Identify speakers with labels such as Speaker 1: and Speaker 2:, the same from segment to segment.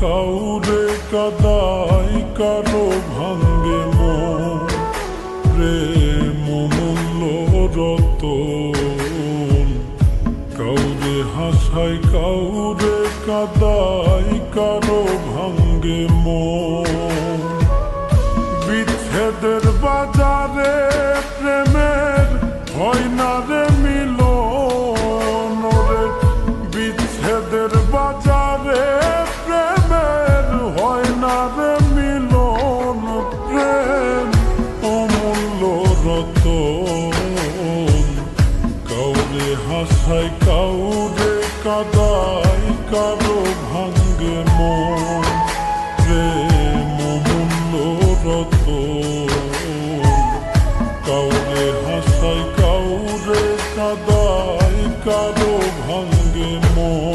Speaker 1: কাউরে কাদাই কারো ভাঙ্গে মন। প্রেম মূল্য রতন, কাউরে হাসায় কাউরে কাদাই কারো ভাঙ্গে মন। বিচ্ছেদের বাজারে প্রেমের হয় না রে মিলন রে। বিচ্ছেদের বাজারে প্রেমের হয় না রে মিলন। প্রেম অমূল্য রতন, কাউরে হাসায় কাউরে কাদাই কারো ভাঙ্গে মন। প্রেম অমূল্য রতন, কাউরে হাসায় কাউরে কাদাই কারো ভাঙ্গে মন।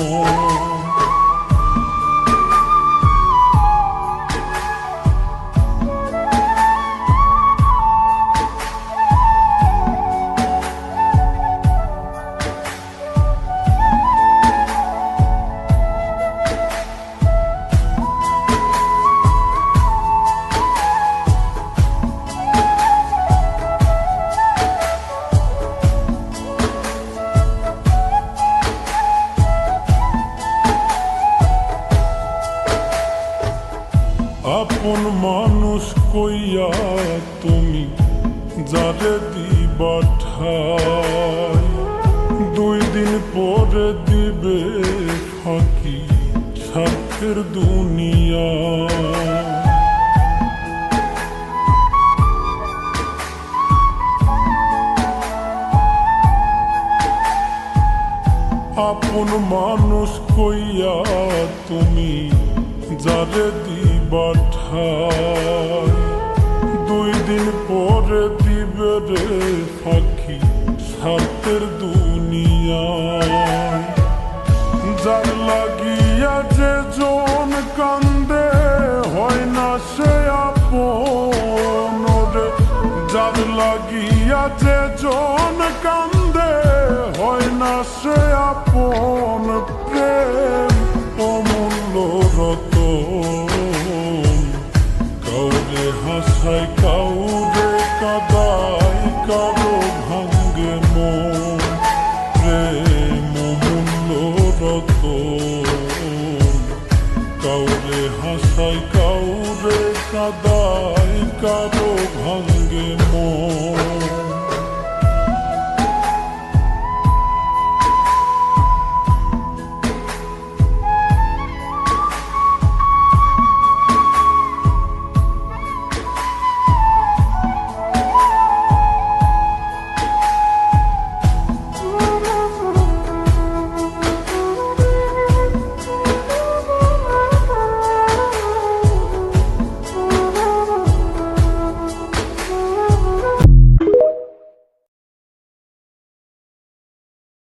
Speaker 1: আপন মানুষ কইয়া তুমি যারে দিবা ঠাই, 2 দিন পরে দিবে ফাঁকি স্বার্থের দুনিয়া। আপন মানুষ কইয়া তুমি যারে দিবা ঠাই, 2 দিন পরে দিবে রে ফাঁকি স্বার্থের দুনিয়ায়। যার লাগিয়া যে জন কান্দে হয় না সে আপন রে। যার লাগিয়া যে জন কান্দে হয় না সে আপন। প্রেম অমূল্য রতন, কাউরে হাসায় কাউরে কাদাই কারো ভাঙ্গে মন। প্রেম অমূল্য রতন, কাউরে হাসায় কাউরে কাদাই কারো ভাঙ্গে মন।